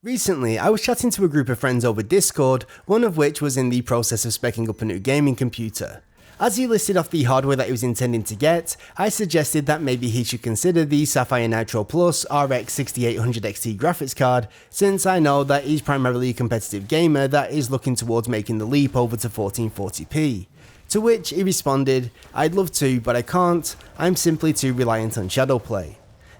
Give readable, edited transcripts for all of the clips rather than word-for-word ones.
Recently, I was chatting to a group of friends over Discord, one of which was in the process of speccing up a new gaming computer. As he listed off the hardware that he was intending to get, I suggested that maybe he should consider the Sapphire Nitro Plus RX 6800 XT graphics card, since I know that he's primarily a competitive gamer that is looking towards making the leap over to 1440p. To which he responded, "I'd love to, but I can't, I'm simply too reliant on Shadowplay."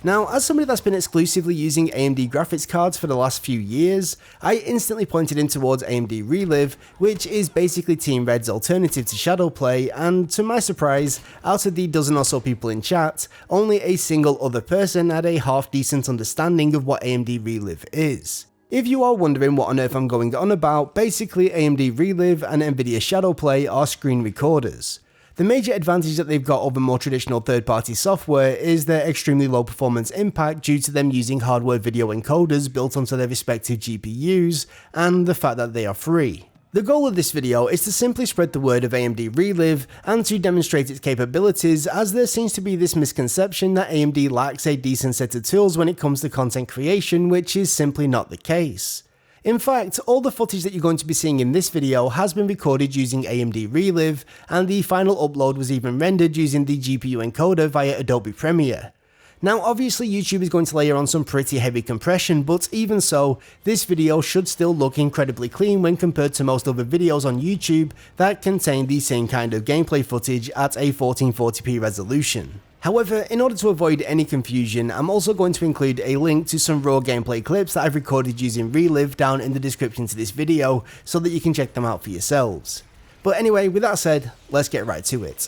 Now, as somebody that's been exclusively using AMD graphics cards for the last few years, I instantly pointed him towards AMD ReLive, which is basically Team Red's alternative to Shadowplay, and to my surprise, out of the dozen or so people in chat, only a single other person had a half decent understanding of what AMD ReLive is. If you are wondering what on earth I'm going on about, basically AMD ReLive and Nvidia Shadowplay are screen recorders. The major advantage that they've got over more traditional third-party software is their extremely low performance impact due to them using hardware video encoders built onto their respective GPUs, and the fact that they are free. The goal of this video is to simply spread the word of AMD ReLive and to demonstrate its capabilities, as there seems to be this misconception that AMD lacks a decent set of tools when it comes to content creation, which is simply not the case. In fact, all the footage that you're going to be seeing in this video has been recorded using AMD ReLive, and the final upload was even rendered using the GPU encoder via Adobe Premiere. Now obviously YouTube is going to layer on some pretty heavy compression, but even so, this video should still look incredibly clean when compared to most other videos on YouTube that contain the same kind of gameplay footage at a 1440p resolution. However, in order to avoid any confusion, I'm also going to include a link to some raw gameplay clips that I've recorded using ReLive down in the description to this video, so that you can check them out for yourselves. But anyway, with that said, let's get right to it.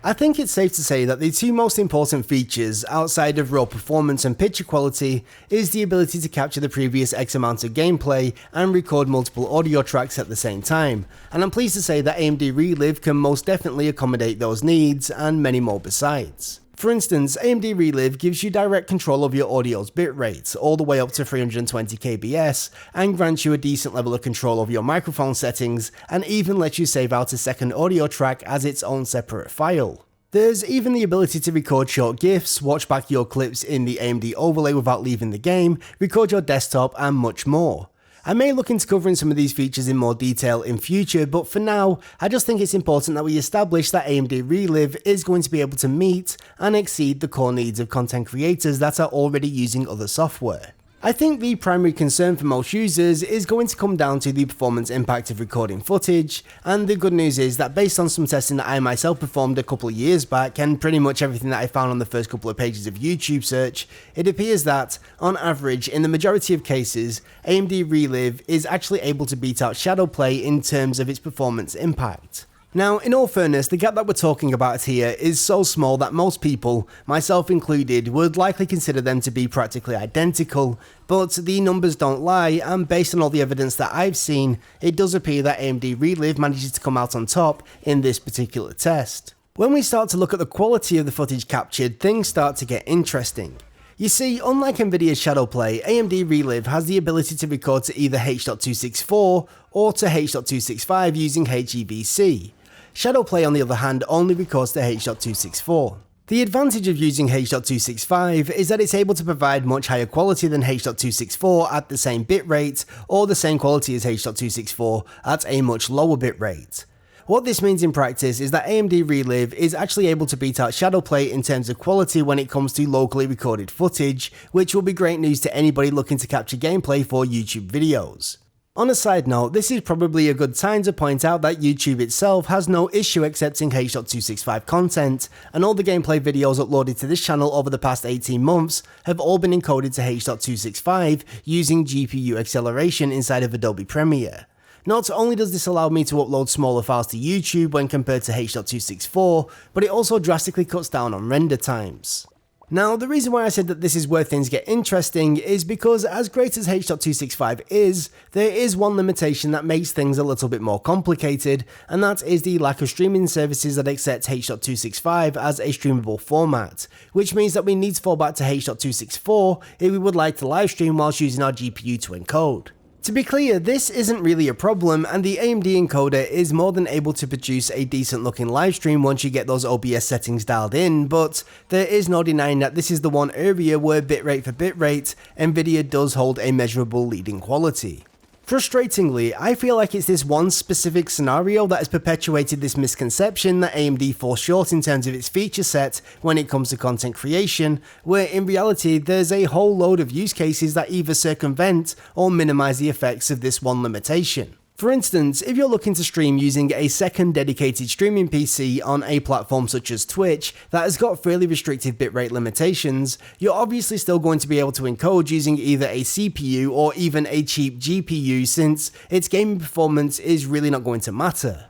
I think it's safe to say that the two most important features outside of raw performance and picture quality is the ability to capture the previous X amount of gameplay and record multiple audio tracks at the same time, and I'm pleased to say that AMD ReLive can most definitely accommodate those needs and many more besides. For instance, AMD ReLive gives you direct control of your audio's bitrate, all the way up to 320 kbs, and grants you a decent level of control of your microphone settings, and even lets you save out a second audio track as its own separate file. There's even the ability to record short GIFs, watch back your clips in the AMD overlay without leaving the game, record your desktop, and much more. I may look into covering some of these features in more detail in future, but for now, I just think it's important that we establish that AMD ReLive is going to be able to meet and exceed the core needs of content creators that are already using other software. I think the primary concern for most users is going to come down to the performance impact of recording footage, and the good news is that based on some testing that I myself performed a couple of years back and pretty much everything that I found on the first couple of pages of YouTube search, it appears that, on average, in the majority of cases, AMD ReLive is actually able to beat out Shadowplay in terms of its performance impact. Now, in all fairness, the gap that we're talking about here is so small that most people, myself included, would likely consider them to be practically identical, but the numbers don't lie, and based on all the evidence that I've seen, it does appear that AMD ReLive manages to come out on top in this particular test. When we start to look at the quality of the footage captured, things start to get interesting. You see, unlike Nvidia's Shadowplay, AMD ReLive has the ability to record to either H.264 or to H.265 using HEVC. Shadowplay, on the other hand, only records to H.264. The advantage of using H.265 is that it's able to provide much higher quality than H.264 at the same bitrate, or the same quality as H.264 at a much lower bitrate. What this means in practice is that AMD ReLive is actually able to beat out Shadowplay in terms of quality when it comes to locally recorded footage, which will be great news to anybody looking to capture gameplay for YouTube videos. On a side note, this is probably a good time to point out that YouTube itself has no issue accepting H.265 content, and all the gameplay videos uploaded to this channel over the past 18 months have all been encoded to H.265 using GPU acceleration inside of Adobe Premiere. Not only does this allow me to upload smaller files to YouTube when compared to H.264, but it also drastically cuts down on render times. Now, the reason why I said that this is where things get interesting is because as great as H.265 is, there is one limitation that makes things a little bit more complicated, and that is the lack of streaming services that accept H.265 as a streamable format, which means that we need to fall back to H.264 if we would like to live stream whilst using our GPU to encode. To be clear, this isn't really a problem, and the AMD encoder is more than able to produce a decent looking livestream once you get those OBS settings dialed in, but there is no denying that this is the one area where bitrate for bitrate, Nvidia does hold a measurable leading quality. Frustratingly, I feel like it's this one specific scenario that has perpetuated this misconception that AMD falls short in terms of its feature set when it comes to content creation, where in reality there's a whole load of use cases that either circumvent or minimize the effects of this one limitation. For instance, if you're looking to stream using a second dedicated streaming PC on a platform such as Twitch that has got fairly restrictive bitrate limitations, you're obviously still going to be able to encode using either a CPU or even a cheap GPU, since its gaming performance is really not going to matter.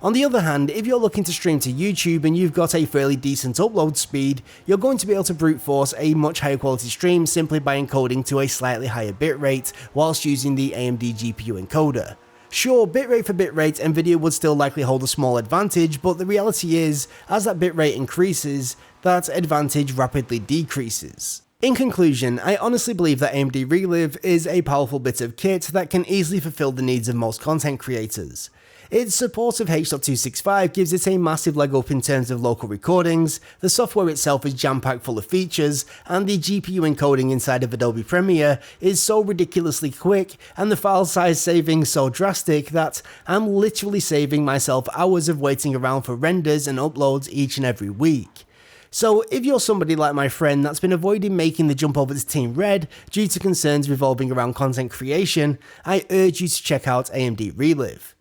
On the other hand, if you're looking to stream to YouTube and you've got a fairly decent upload speed, you're going to be able to brute force a much higher quality stream simply by encoding to a slightly higher bitrate whilst using the AMD GPU encoder. Sure, bitrate for bitrate, Nvidia would still likely hold a small advantage, but the reality is, as that bitrate increases, that advantage rapidly decreases. In conclusion, I honestly believe that AMD ReLive is a powerful bit of kit that can easily fulfill the needs of most content creators. Its support of H.265 gives it a massive leg up in terms of local recordings, the software itself is jam-packed full of features, and the GPU encoding inside of Adobe Premiere is so ridiculously quick and the file size saving so drastic that I'm literally saving myself hours of waiting around for renders and uploads each and every week. So if you're somebody like my friend that's been avoiding making the jump over to Team Red due to concerns revolving around content creation, I urge you to check out AMD ReLive.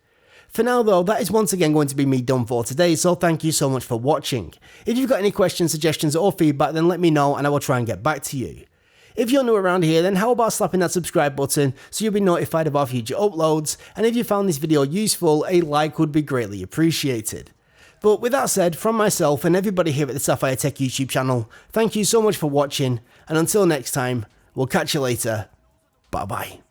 For now though, that is once again going to be me done for today, so thank you so much for watching. If you've got any questions, suggestions or feedback, then let me know and I will try and get back to you. If you're new around here, then how about slapping that subscribe button so you'll be notified of our future uploads, and if you found this video useful, a like would be greatly appreciated. But with that said, from myself and everybody here at the Sapphire Tech YouTube channel, thank you so much for watching, and until next time, we'll catch you later. Bye bye.